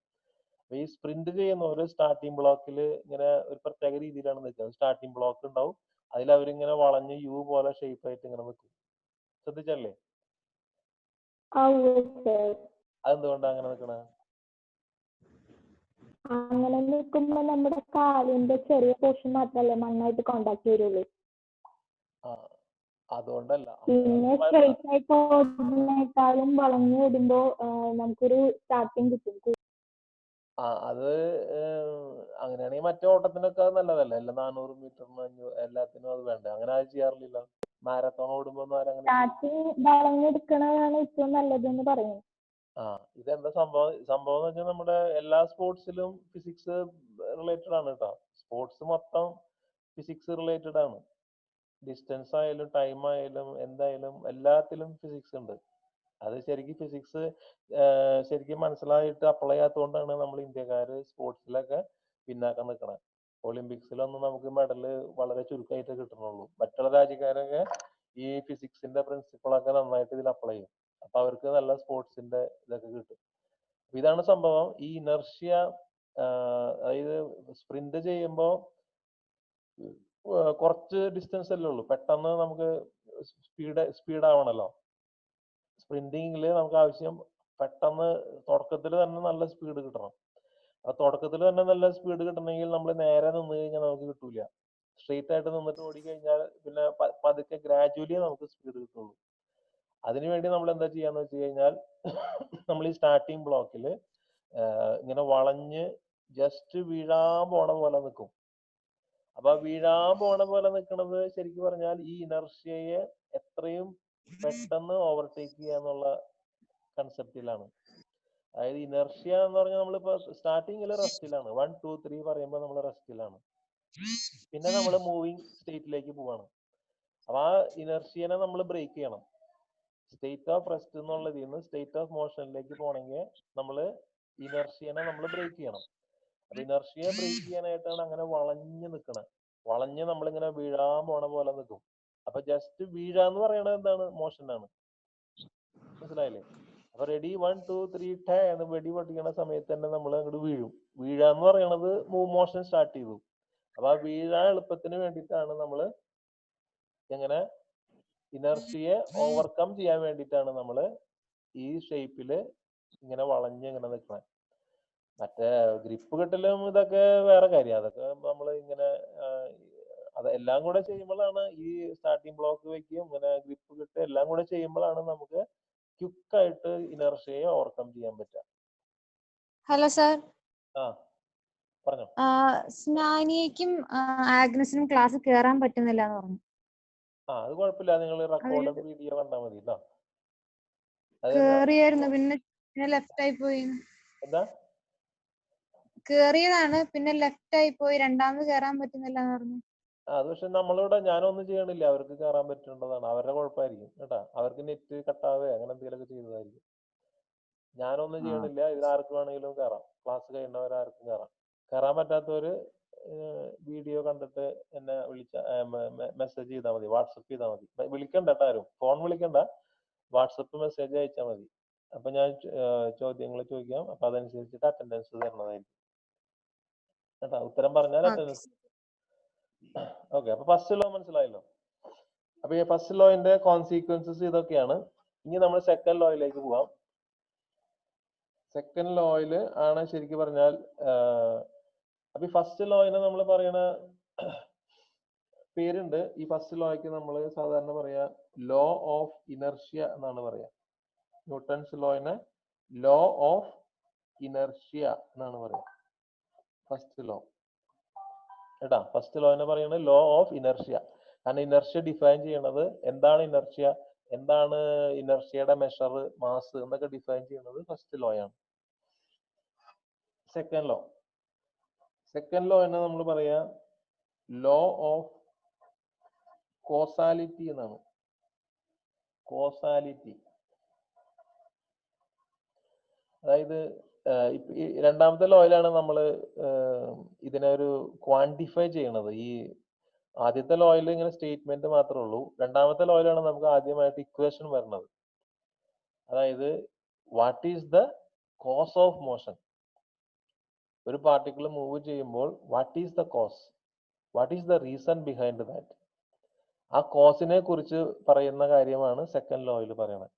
അപ്പൊ ഈ സ്പ്രിന്റ് ചെയ്യുന്ന ഒരു സ്റ്റാർട്ടിംഗ് ബ്ലോക്കിൽ ഇങ്ങനെ ഒരു പ്രത്യേക രീതിയിലാണ് നിൽക്കുക. സ്റ്റാർട്ടിംഗ് ബ്ലോക്ക് ഉണ്ടാവും, അതിൽ അവരിങ്ങനെ വളഞ്ഞ് യു പോലെ ഷേപ്പ് ആയിട്ട് ഇങ്ങനെ നിൽക്കും. ശ്രദ്ധിച്ചല്ലേ? അതെന്തുകൊണ്ടാ അങ്ങനെ നിൽക്കണേ? അങ്ങനെ നിൽക്കുമ്പോ നമ്മുടെ കാലിന്റെ ചെറിയ പോർഷൻ മാത്രല്ലേ നന്നായിട്ട് കോണ്ടാക്ട് വരുള്ളൂ. അതുകൊണ്ടല്ല. പിന്നെ സ്ട്രെയിറ്റ് ആയിട്ട് ഓടുന്നതിനേക്കാളും വളഞ്ഞു ഓടുമ്പോ നമുക്കൊരു സ്റ്റാർട്ടിങ് കിട്ടും. അത് അങ്ങനെയാണെങ്കിൽ മറ്റേ ഓട്ടത്തിനൊക്കെ നല്ലതല്ലേ? എല്ലാം 400 മീറ്ററിന് എല്ലാത്തിനും അത് വേണ്ടേ? അങ്ങനെ ആരും ചെയ്യാറില്ലല്ലോ. മാരത്തോൺ ഓടുമ്പോ സ്റ്റാർട്ടിങ് വളഞ്ഞെടുക്കണതാണ് ഏറ്റവും നല്ലതെന്ന് പറയുന്നു. ഇതെന്താ സംഭവം എന്ന് വെച്ചാൽ നമ്മുടെ എല്ലാ സ്പോർട്സിലും ഫിസിക്സ് റിലേറ്റഡ് ആണ് കേട്ടോ. സ്പോർട്സ് മൊത്തം ഫിസിക്സ് റിലേറ്റഡ് ആണ്. ഡിസ്റ്റൻസ് ആയാലും ടൈം ആയാലും എന്തായാലും എല്ലാത്തിലും ഫിസിക്സ് ഉണ്ട്. അത് ശരിക്കും ഫിസിക്സ് ശരിക്കും മനസ്സിലായിട്ട് അപ്ലൈ ചെയ്യാത്തതുകൊണ്ടാണ് നമ്മൾ ഇന്ത്യക്കാര് സ്പോർട്സിലൊക്കെ പിന്നാക്കം നിൽക്കണത്. ഒളിമ്പിക്സിലൊന്നും നമുക്ക് മെഡല് വളരെ ചുരുക്കമായിട്ട് കിട്ടുന്നുള്ളൂ. മറ്റുള്ള രാജ്യക്കാരൊക്കെ ഈ ഫിസിക്സിന്റെ പ്രിൻസിപ്പിളൊക്കെ നന്നായിട്ട് ഇതിൽ അപ്ലൈ ചെയ്യും. അപ്പൊ അവർക്ക് നല്ല സ്പോർട്സിന്റെ ഇതൊക്കെ കിട്ടും. അപ്പൊ ഇതാണ് സംഭവം. ഈ ഇനർഷ്യ, അതായത് സ്പ്രിന്റ് ചെയ്യുമ്പോൾ കുറച്ച് ഡിസ്റ്റൻസ് അല്ലേ ഉള്ളൂ, പെട്ടെന്ന് നമുക്ക് സ്പീഡ് ആവണല്ലോ. സ്പ്രിന്റിങ്ങിൽ നമുക്ക് ആവശ്യം പെട്ടെന്ന് തുടക്കത്തിൽ തന്നെ നല്ല സ്പീഡ് കിട്ടണം. ആ തുടക്കത്തിൽ തന്നെ നല്ല സ്പീഡ് കിട്ടണമെങ്കിൽ നമ്മൾ നേരെ നിന്ന് കഴിഞ്ഞാൽ നമുക്ക് കിട്ടൂല. സ്ട്രെയിറ്റ് ആയിട്ട് നിന്നിട്ട് ഓടിക്കഴിഞ്ഞാൽ പിന്നെ പതുക്കെ ഗ്രാജുവലി നമുക്ക് സ്പീഡ് കിട്ടുള്ളൂ. അതിനുവേണ്ടി നമ്മൾ എന്താ ചെയ്യാന്ന് വെച്ച് കഴിഞ്ഞാൽ നമ്മൾ ഈ സ്റ്റാർട്ടിങ് ബ്ലോക്കിൽ ഇങ്ങനെ വളഞ്ഞ് ജസ്റ്റ് വീഴാൻ പോണ പോലെ നിൽക്കും. അപ്പൊ വീഴാൻ പോണ പോലെ നിൽക്കുന്നത് ശരിക്കും പറഞ്ഞാൽ ഈ ഇനർഷ്യയെ എത്രയും പെട്ടെന്ന് ഓവർടേക്ക് ചെയ്യുക എന്നുള്ള കൺസെപ്റ്റിലാണ്. അതായത് ഇനർഷ്യ എന്ന് പറഞ്ഞാൽ നമ്മളിപ്പോ സ്റ്റാർട്ടിങ്ങിൽ റെസ്റ്റിലാണ്, 1 2 3 പറയുമ്പോൾ നമ്മൾ റെസ്റ്റിലാണ്, പിന്നെ നമ്മൾ മൂവിങ് സ്റ്റേറ്റിലേക്ക് പോവാണ്. അപ്പൊ ആ ഇനർഷ്യനെ നമ്മൾ ബ്രേക്ക് ചെയ്യണം. സ്റ്റേറ്റ് ഓഫ് റെസ്റ്റ് എന്നുള്ളതിൽ നിന്ന് സ്റ്റേറ്റ് ഓഫ് മോഷനിലേക്ക് പോകണമെങ്കിൽ നമ്മൾ ഇനർഷ്യനെ നമ്മൾ ബ്രേക്ക് ചെയ്യണം. അപ്പൊ ഇനർഷ്യയെ ബ്രേക്ക് ചെയ്യാനായിട്ടാണ് അങ്ങനെ വളഞ്ഞ് നിൽക്കണത്. വളഞ്ഞ് നമ്മളിങ്ങനെ വീഴാൻ പോണ പോലെ നിൽക്കും. അപ്പൊ ജസ്റ്റ് വീഴാന്ന് പറയണത് എന്താണ്? മോഷനാണ്. മനസ്സിലായില്ലേ? അപ്പൊ റെഡി 1 2 3 ടേ എന്ന് വെടി പൊട്ടിക്കണ സമയത്ത് തന്നെ നമ്മൾ അങ്ങോട്ട് വീഴും. വീഴാന്ന് പറയണത് മോഷൻ സ്റ്റാർട്ട് ചെയ്തു. അപ്പൊ ആ വീഴാൻ എളുപ്പത്തിന് വേണ്ടിയിട്ടാണ് നമ്മൾ എങ്ങനെ ഇനർഷ്യയെ ഓവർകം ചെയ്യാൻ വേണ്ടിയിട്ടാണ് നമ്മൾ ഈ ഷേപ്പില് ഇങ്ങനെ വളഞ്ഞ് ഇങ്ങനെ നിൽക്കുന്നത്. മറ്റേ ഗ്രിപ്പ് കിട്ടലും ഇതൊക്കെ വേറെ കാര്യം. അതൊക്കെ നമ്മൾ ഇങ്ങനെ അതെല്ലാം കൂടെ ചെയ്യുമ്പോഴാണ് ഈ സ്റ്റാർട്ടിങ് ബ്ലോക്ക് വെക്കും, ഇങ്ങനെ ഗ്രിപ്പ് കിട്ടുക എല്ലാം കൂടെ ചെയ്യുമ്പോഴാണ് നമുക്ക് ക്വിക്കായിട്ട് ഇനർഷ്യയെ ഓവർകം ചെയ്യാൻ പറ്റുക. ഹലോ സാർ, ആ പറഞ്ഞോ. സ്നാനിയയ്ക്കും ആഗ്നസിനും ക്ലാസ് കയറാൻ പറ്റുന്നില്ല എന്ന് പറഞ്ഞു. അത് കുഴപ്പമില്ല, നിങ്ങൾ റെക്കോർഡഡ് വീഡിയോ കണ്ടാൽ മതി കേട്ടോ. കേറിയായിരുന്നു, പിന്നെ ലെഫ്റ്റ് ആയി പോയി. എന്താ? കേറിയതാണ്, പിന്നെ ലെഫ്റ്റ് ആയി പോയി, രണ്ടാമത് കയറാൻ പറ്റുന്നില്ല എന്ന് പറഞ്ഞു. അത് പക്ഷെ നമ്മളിവിടെ ഞാനൊന്നും ചെയ്യണില്ല, അവർക്ക് കയറാൻ പറ്റേണ്ടതാണ്, അവരുടെ കുഴപ്പമായിരിക്കും കേട്ടാ. അവർക്ക് നെറ്റ് കട്ടാവേ അങ്ങനെ എന്തെങ്കിലുമൊക്കെ ചെയ്തതായിരിക്കും. ഞാനൊന്നും ചെയ്യണില്ല, ഇതിൽ ആർക്ക് വേണമെങ്കിലും കയറാം. ക്ലാസ് കഴിയുന്നവരാർക്കും കയറാം. കയറാൻ പറ്റാത്തവര് വീഡിയോ കണ്ടിട്ട് എന്നെ മെസ്സേജ് ചെയ്താൽ മതി, വാട്സപ്പ് ചെയ്താൽ മതി. വിളിക്കണ്ട കേട്ടോ, ആരും ഫോൺ വിളിക്കണ്ട, വാട്സപ്പ് മെസ്സേജ് അയച്ചാൽ മതി. അപ്പൊ ഞാൻ ചോദ്യങ്ങൾ ചോദിക്കാം, അപ്പൊ അതനുസരിച്ചിട്ട് അറ്റൻഡൻസ് തരണതായിരിക്കും കേട്ടോ. ഉത്തരം പറഞ്ഞാൽ അറ്റൻഡൻസ്. ഓക്കെ, അപ്പൊ ഫസ്റ്റ് ലോ മനസ്സിലായല്ലോ. അപ്പൊ ഈ ഫസ്റ്റ് ലോയിന്റെ കോൺസിക്വൻസസ് ഇതൊക്കെയാണ്. ഇനി നമ്മൾ സെക്കൻഡ് ലോയിലേക്ക് പോവാം. സെക്കൻഡ് ലോയിൽ ആണ് ശരിക്കും പറഞ്ഞാൽ അപ്പൊ ഈ ഫസ്റ്റ് ലോയിനെ നമ്മൾ പറയണ പേരുണ്ട്. ഈ ഫസ്റ്റ് ലോയ്ക്ക് നമ്മൾ സാധാരണ പറയാ ലോ ഓഫ് ഇനർഷ്യ എന്നാണ് പറയാ. ന്യൂട്ടൺസ് ലോയിനെ ലോ ഓഫ് ഇനർഷ്യ എന്നാണ് പറയാ, ഫസ്റ്റ് ലോ കേട്ടാ. ഫസ്റ്റ് ലോയിനെ പറയുന്നത് ലോ ഓഫ് ഇനർഷ്യ. കാരണം ഇനർഷ്യ ഡിഫൈൻ ചെയ്യണത് എന്താണ് ഇനർഷ്യ, എന്താണ് ഇനർഷ്യയുടെ മെഷർ, മാസ് എന്നൊക്കെ ഡിഫൈൻ ചെയ്യുന്നത് ഫസ്റ്റ് ലോ ആണ്. സെക്കൻഡ് ലോ, സെക്കൻഡ് ലോ എന്ന് നമ്മൾ പറയാ ലോ ഓഫ് കോസാലിറ്റി എന്നാണ്. കോസാലിറ്റി, അതായത് ഈ രണ്ടാമത്തെ ലോയിലാണ് നമ്മൾ ഇതിനെ ഒരു ക്വാണ്ടിഫൈ ചെയ്യണത്. ഈ ആദ്യത്തെ ലോയിൽ ഇങ്ങനെ സ്റ്റേറ്റ്മെന്റ് മാത്രമേ ഉള്ളൂ. രണ്ടാമത്തെ ലോയിലാണ് നമുക്ക് ആദ്യമായിട്ട് ഇക്വേഷൻ വരുന്നത്. അതായത് what is the cause of motion. ഒരു പാർട്ടിക്കിൾ മൂവ് ചെയ്യുമ്പോൾ what is the cause, what is the reason behind that. ആ കോസിനെ കുറിച്ച് പറയുന്ന കാര്യമാണ് സെക്കൻഡ് ലോയിൽ പറയണത്.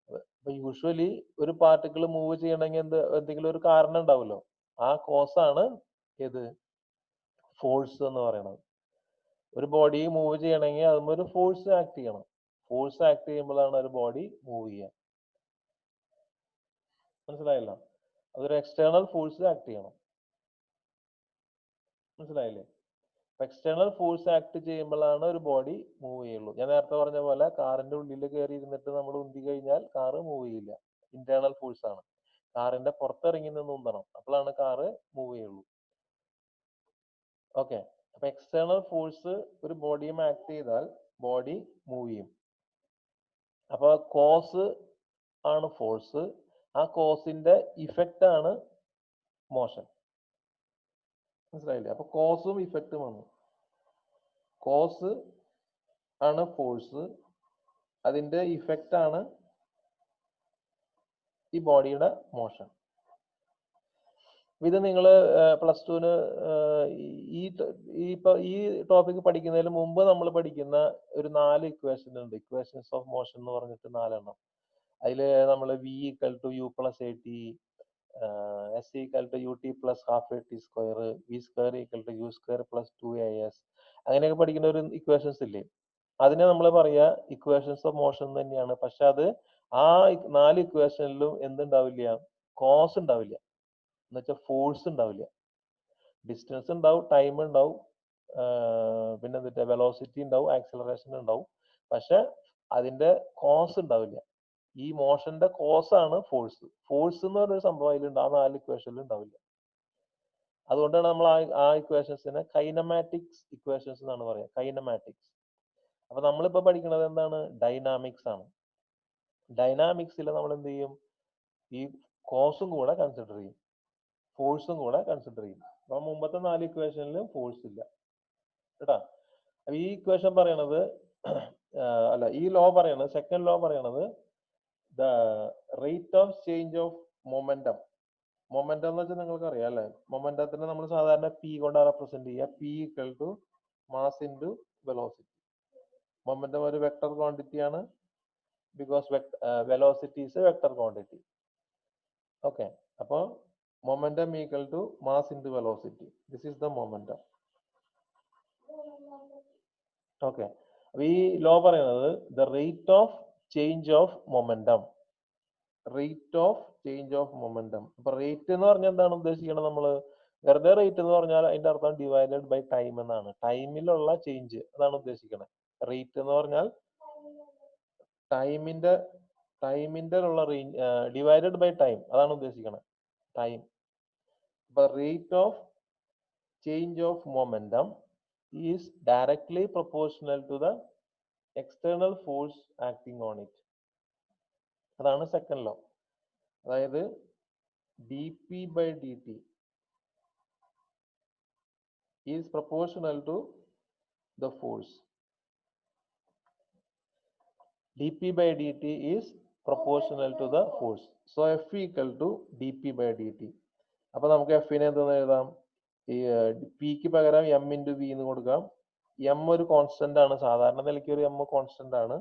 അപ്പൊ യൂഷ്വലി ഒരു പാർട്ടിക്കിൾ മൂവ് ചെയ്യണമെങ്കിൽ എന്തെങ്കിലും ഒരു കാരണം ഉണ്ടാവുമല്ലോ. ആ കോസാണ് ഏത്, ഫോഴ്സ് എന്ന് പറയുന്നത്. ഒരു ബോഡി മൂവ് ചെയ്യണമെങ്കിൽ അതും ഒരു ഫോഴ്സ് ആക്ട് ചെയ്യണം. ഫോഴ്സ് ആക്ട് ചെയ്യുമ്പോഴാണ് ഒരു ബോഡി മൂവ് ചെയ്യുക. മനസ്സിലായല്ലോ? അതൊരു എക്സ്റ്റേണൽ ഫോഴ്സ് ആക്ട് ചെയ്യണം. മനസ്സിലായില്ലേ? എക്സ്റ്റേണൽ ഫോഴ്സ് ആക്ട് ചെയ്യുമ്പോഴാണ് ഒരു ബോഡി മൂവ് ചെയ്യുള്ളൂ. ഞാൻ നേരത്തെ പറഞ്ഞ പോലെ കാറിന്റെ ഉള്ളിൽ കയറി ഇരുന്നിട്ട് നമ്മൾ ഉന്തി കഴിഞ്ഞാൽ കാറ് മൂവ് ചെയ്യില്ല. ഇന്റേണൽ ഫോഴ്സ് ആണ്. കാറിന്റെ പുറത്തിറങ്ങി നിന്ന് ഉന്തണം, അപ്പോഴാണ് കാറ് മൂവ് ചെയ്യുള്ളൂ. ഓക്കെ, അപ്പൊ എക്സ്റ്റേണൽ ഫോഴ്സ് ഒരു ബോഡിയും ആക്ട് ചെയ്താൽ ബോഡി മൂവ് ചെയ്യും. അപ്പൊ കോസ് ആണ് ഫോഴ്സ്, ആ കോസിന്റെ ഇഫക്റ്റ് ആണ് മോഷൻ. മനസ്സിലായില്ലേ? അപ്പൊ കോസും ഇഫക്റ്റും വന്നു. കോസ് ആണ് ഫോഴ്സ്, അതിന്റെ ഇഫക്റ്റ് ആണ് ഈ ബോഡിയുടെ മോഷൻ. ഇത് നിങ്ങൾ പ്ലസ് ടുവിന് ഈ ടോപ്പിക് പഠിക്കുന്നതിന് മുമ്പ് നമ്മൾ പഠിക്കുന്ന ഒരു 4 ഇക്വേഷൻ ഉണ്ട്. ഇക്വേഷൻസ് ഓഫ് മോഷൻ എന്ന് പറഞ്ഞിട്ട് 4 എണ്ണം. അതിൽ നമ്മൾ v equal to u plus a t, s equal to u t plus half a t square, v square equal to u square plus 2as, അങ്ങനെയൊക്കെ പഠിക്കുന്ന ഒരു ഇക്വേഷൻസ് ഇല്ലേ, അതിനെ നമ്മൾ പറയാ ഇക്വേഷൻസ് ഓഫ് മോഷൻ തന്നെയാണ്. പക്ഷെ അത് ആ 4 ഇക്വേഷനിലും എന്തുണ്ടാവില്ല? കോസ് ഉണ്ടാവില്ല, എന്നുവെച്ചാൽ ഫോഴ്സ് ഉണ്ടാവില്ല. ഡിസ്റ്റൻസ് ഉണ്ടാവും, ടൈം ഉണ്ടാവും, പിന്നെ എന്നിട്ട് വെലോസിറ്റി ഉണ്ടാവും, ആക്സിലറേഷൻ ഉണ്ടാവും. പക്ഷെ അതിന്റെ കോസ് ഉണ്ടാവില്ല. ഈ മോഷന്റെ കോസ് ആണ് ഫോഴ്സ്. ഫോഴ്സ് എന്ന് പറഞ്ഞൊരു സംഭവം അതിലുണ്ട്, ആ 4 ഇക്വേഷനിൽ ഉണ്ടാവില്ല. അതുകൊണ്ടാണ് നമ്മൾ ആ ഇക്വേഷൻസിനെ കൈനമാറ്റിക്സ് ഇക്വേഷൻസ് എന്നാണ് പറയുക, കൈനമാറ്റിക്സ്. അപ്പൊ നമ്മളിപ്പോ പഠിക്കുന്നത് എന്താണ്? ഡൈനാമിക്സ് ആണ്. ഡൈനാമിക്സിൽ നമ്മൾ എന്ത് ചെയ്യും? ഈ കോസും കൂടെ കൺസിഡർ ചെയ്യും, ഫോഴ്സും കൂടെ കൺസിഡർ ചെയ്യും. അപ്പൊ മുമ്പത്തെ 4 ഇക്വേഷനിലും ഫോഴ്സ് ഇല്ല കേട്ടാ. അപ്പൊ ഈ ഇക്വേഷൻ പറയണത് അല്ല, ഈ ലോ പറയണത്, സെക്കൻഡ് ലോ പറയണത് the rate of change of momentum. Momentum എന്ന് വെച്ചാൽ നിങ്ങൾക്ക് അറിയാം അല്ലെ? മൊമെന്റത്തിന് നമ്മൾ സാധാരണ പി കൊണ്ടാണ് റെപ്രസെന്റ് ചെയ്യുക. P equal to mass into velocity. Momentum ഒരു വെക്ടർ ക്വാണ്ടിറ്റി ആണ്, because velocity is a vector quantity. Okay, അപ്പോൾ momentum equal to mass into velocity. This is the momentum. Okay, ഈ ലോ പറയുന്നത് the rate of change of momentum. Rate of change of momentum. അപ്പൊ rate എന്ന് പറഞ്ഞാൽ എന്താണ് ഉദ്ദേശിക്കുന്നത്? നമ്മൾ വെറുതെ റേറ്റ് എന്ന് പറഞ്ഞാൽ അതിന്റെ അർത്ഥം ഡിവൈഡഡ് ബൈ ടൈം എന്നാണ്. ടൈമിലുള്ള ചേഞ്ച് അതാണ് ഉദ്ദേശിക്കുന്നത്. റേറ്റ് എന്ന് പറഞ്ഞാൽ ടൈമിന്റെ ഉള്ള റേഞ്ച് ഡിവൈഡഡ് ബൈ ടൈം, അതാണ് ഉദ്ദേശിക്കുന്നത്, time. The rate of change of momentum is directly proportional to the external force acting on it. അതാണ് സെക്കൻഡ് ലോ. അതായത് dp by dt is proportional to the force. dp by dt is proportional to the force. So F equal to dp by dt. അപ്പൊ നമുക്ക് എഫിനെ എന്തെന്ന് എഴുതാം? ഈ പിക്ക് പകരം M into V എന്ന് കൊടുക്കാം. എം ഒരു കോൺസ്റ്റന്റ് ആണ്, സാധാരണ നിലയ്ക്ക് ഒരു എം കോൺസ്റ്റന്റ് ആണ്.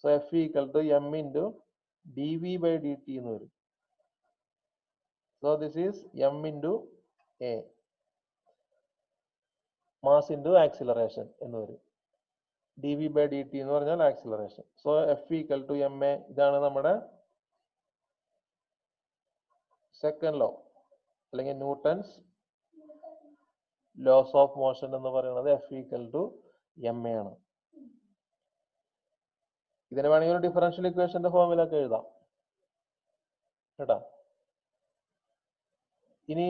So f equal to m into d v by d t എന്ന് വരും. So this is m into a, mass into acceleration എന്ന് വരും. D v by d t എന്ന് പറഞ്ഞാൽ acceleration. So f equal to m a. ഇതാണ് നമ്മുടെ second law, അല്ലെങ്കിൽ Newton's laws of motion എന്ന് പറയുന്നത് f equal to m a ആണ്. ഇതിനെ വേണമെങ്കിൽ ഒരു ഡിഫറൻഷ്യൽ ഇക്വേഷന്റെ ഫോമിലൊക്കെ എഴുതാം കേട്ടാ. ഇനി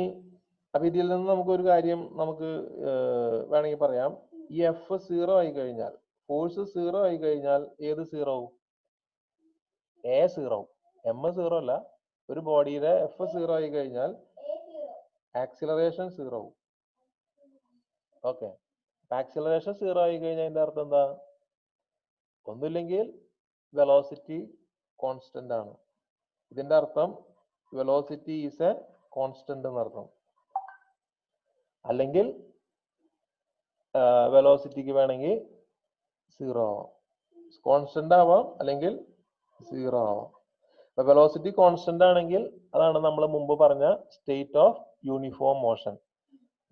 അപ്പൊ ഇതിൽ നിന്ന് നമുക്ക് ഒരു കാര്യം നമുക്ക് വേണമെങ്കിൽ പറയാം. ഈ എഫ് 0 ആയി കഴിഞ്ഞാൽ, ഫോഴ്സ് 0 ആയി കഴിഞ്ഞാൽ ഏത് 0 ആവും? എ 0 ആവും, എം 0 അല്ല. ഒരു ബോഡിയുടെ എഫ് 0 ആയി കഴിഞ്ഞാൽ ആക്സിലറേഷൻ 0 ആവും. ഓക്കെ, ആക്സിലറേഷൻ 0 ആയി കഴിഞ്ഞാൽ അതിന്റെ അർത്ഥം എന്താ? ഒന്നുമില്ലെങ്കിൽ വെലോസിറ്റി കോൺസ്റ്റന്റ് ആണ്. ഇതിന്റെ അർത്ഥം വെലോസിറ്റി ഈസ് എ കോൺസ്റ്റന്റ് എന്നർത്ഥം. അല്ലെങ്കിൽ വെലോസിറ്റിക്ക് വേണമെങ്കിൽ 0 ആവാം, കോൺസ്റ്റന്റ് ആവാം, അല്ലെങ്കിൽ 0 ആവാം. അപ്പൊ വെലോസിറ്റി കോൺസ്റ്റന്റ് ആണെങ്കിൽ അതാണ് നമ്മൾ മുമ്പ് പറഞ്ഞ state of uniform motion.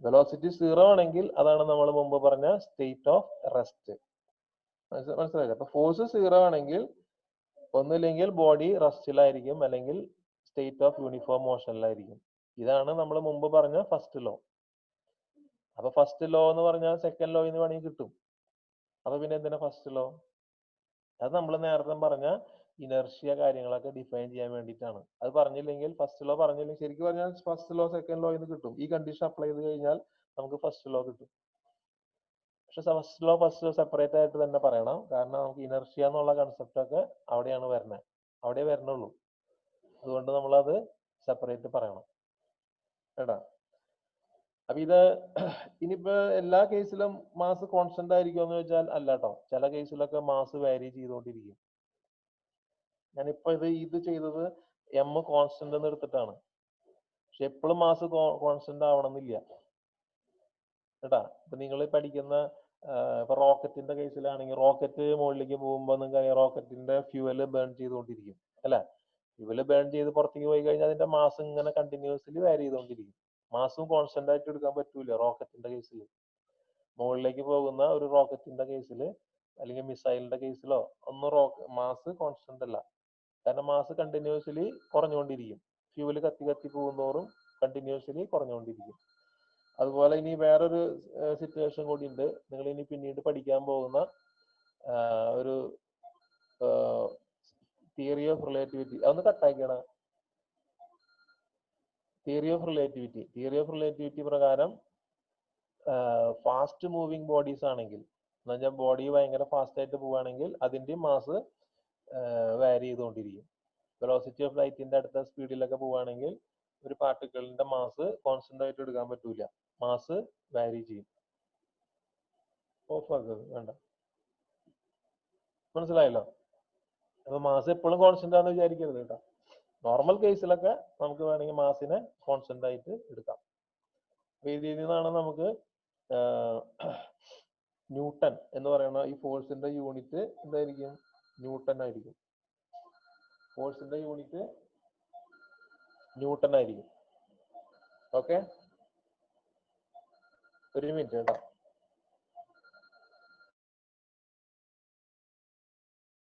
Velocity 0 ആണെങ്കിൽ അതാണ് നമ്മൾ മുമ്പ് പറഞ്ഞ സ്റ്റേറ്റ് ഓഫ് റെസ്റ്റ്. മനസ്സിലായില്ലേ? അപ്പൊ ഫോഴ്സ് 0 ആണെങ്കിൽ ഒന്നില്ലെങ്കിൽ ബോഡി റെസ്റ്റിലായിരിക്കും, അല്ലെങ്കിൽ സ്റ്റേറ്റ് ഓഫ് യൂണിഫോം മോഷനിലായിരിക്കും. ഇതാണ് നമ്മൾ മുമ്പ് പറഞ്ഞ ഫസ്റ്റ് ലോ. അപ്പൊ ഫസ്റ്റ് ലോ എന്ന് പറഞ്ഞാൽ സെക്കൻഡ് ലോ എന്ന് വേണമെങ്കിൽ കിട്ടും. അപ്പൊ പിന്നെ എന്തിനാ ഫസ്റ്റ് ലോ? അത് നമ്മൾ നേരത്തെ പറഞ്ഞ ഇനർഷ്യ കാര്യങ്ങളൊക്കെ ഡിഫൈൻ ചെയ്യാൻ വേണ്ടിയിട്ടാണ്. അത് പറഞ്ഞില്ലെങ്കിൽ, ഫസ്റ്റ് ലോ പറഞ്ഞില്ലെങ്കിൽ, ശരിക്കും പറഞ്ഞാൽ ഫസ്റ്റ് ലോ സെക്കൻഡ് ലോ എന്ന് കിട്ടും. ഈ കണ്ടീഷൻ അപ്ലൈ ചെയ്ത് കഴിഞ്ഞാൽ നമുക്ക് ഫസ്റ്റ് ലോ കിട്ടും. പക്ഷെ ഫസ്റ്റ് ലോ സെപ്പറേറ്റ് ആയിട്ട് തന്നെ പറയണം. കാരണം നമുക്ക് ഇനർഷ്യ എന്നുള്ള കൺസെപ്റ്റ് ഒക്കെ അവിടെയാണ് വരുന്നത്, അവിടെ വരണുള്ളൂ. അതുകൊണ്ട് നമ്മളത് സെപ്പറേറ്റ് പറയണം കേട്ടാ. അപ്പൊ ഇത് ഇനിയിപ്പോ എല്ലാ കേസിലും മാസ് കോൺസ്റ്റന്റ് ആയിരിക്കും എന്ന് വെച്ചാൽ അല്ല കേട്ടോ. ചില കേസിലൊക്കെ മാസ് വാരി ചെയ്തുകൊണ്ടിരിക്കും. ഞാനിപ്പോ ഇത് ചെയ്തത് എം കോൺസ്റ്റന്റ് എന്ന് എടുത്തിട്ടാണ്. പക്ഷെ എപ്പോഴും മാസ് കോൺസ്റ്റന്റ് ആവണമെന്നില്ല കേട്ടാ. ഇപ്പൊ നിങ്ങൾ പഠിക്കുന്ന ഇപ്പൊ റോക്കറ്റിന്റെ കേസിലാണെങ്കിൽ റോക്കറ്റ് മുകളിലേക്ക് പോകുമ്പോൾ നിങ്ങൾക്ക് റോക്കറ്റിന്റെ ഫ്യൂവല് ബേൺ ചെയ്തുകൊണ്ടിരിക്കും അല്ലെ. ഫ്യൂവല് ബേൺ ചെയ്ത് പുറത്തേക്ക് പോയി കഴിഞ്ഞാൽ അതിന്റെ മാസ് ഇങ്ങനെ കണ്ടിന്യൂസ്ലി വാരി ചെയ്തുകൊണ്ടിരിക്കും. മാസും കോൺസ്റ്റന്റ് ആയിട്ട് എടുക്കാൻ പറ്റൂല റോക്കറ്റിന്റെ കേസിൽ. മുകളിലേക്ക് പോകുന്ന ഒരു റോക്കറ്റിന്റെ കേസിൽ അല്ലെങ്കിൽ മിസൈലിന്റെ കേസിലോ ഒന്നും മാസ് കോൺസ്റ്റന്റ് അല്ല. കാരണം മാസ് കണ്ടിന്യൂസ്ലി കുറഞ്ഞുകൊണ്ടിരിക്കും. ഫ്യൂവല് കത്തി കത്തി പോകുന്നതോറും കണ്ടിന്യൂസ്ലി കുറഞ്ഞുകൊണ്ടിരിക്കും. അതുപോലെ ഇനി വേറൊരു സിറ്റുവേഷൻ കൂടി ഉണ്ട്. നിങ്ങൾ ഇനി പിന്നീട് പഠിക്കാൻ പോകുന്ന ഒരു തിയറി ഓഫ് റിലേറ്റിവിറ്റി. അതൊന്ന് കട്ടാക്കിയാണ്. തിയറി ഓഫ് റിലേറ്റിവിറ്റി പ്രകാരം ഫാസ്റ്റ് മൂവിങ് ബോഡീസ് ആണെങ്കിൽ, എന്ന് വെച്ചാൽ ബോഡി ഭയങ്കര ഫാസ്റ്റ് ആയിട്ട് പോവുകയാണെങ്കിൽ അതിന്റെ മാസ് വാരി ചെയ്തുകൊണ്ടിരിക്കും. വെലോസിറ്റി ഓഫ് ലൈറ്റിന്റെ അടുത്ത സ്പീഡിലൊക്കെ പോവുകയാണെങ്കിൽ ഒരു പാർട്ടിക്കിളിന്റെ മാസ് കോൺസ്റ്റന്റ് ആയിട്ട് എടുക്കാൻ പറ്റൂല. മാസ് വാരി ചെയ്യും. ഓഫ് ആക്കുക വേണ്ട. മനസ്സിലായല്ലോ? അപ്പൊ മാസ് എപ്പോഴും കോൺസ്റ്റന്റ് ആണെന്ന് വിചാരിക്കരുത് കേട്ടോ. നോർമൽ കേസിലൊക്കെ നമുക്ക് വേണമെങ്കിൽ മാസിനെ കോൺസ്റ്റന്റ് ആയിട്ട് എടുക്കാം. ഇതിൽ നിന്നാണ് നമുക്ക് ന്യൂട്ടൺ എന്ന് പറയുന്ന ഈ ഫോഴ്സിന്റെ യൂണിറ്റ് എന്തായിരിക്കും? ന്യൂട്ടൺ ആയിരിക്കും. ഫോഴ്സിന്റെ യൂണിറ്റ് ന്യൂട്ടൺ ആയിരിക്കും. ഓക്കെ, ഒരു മിനിറ്റ് കേട്ടോ.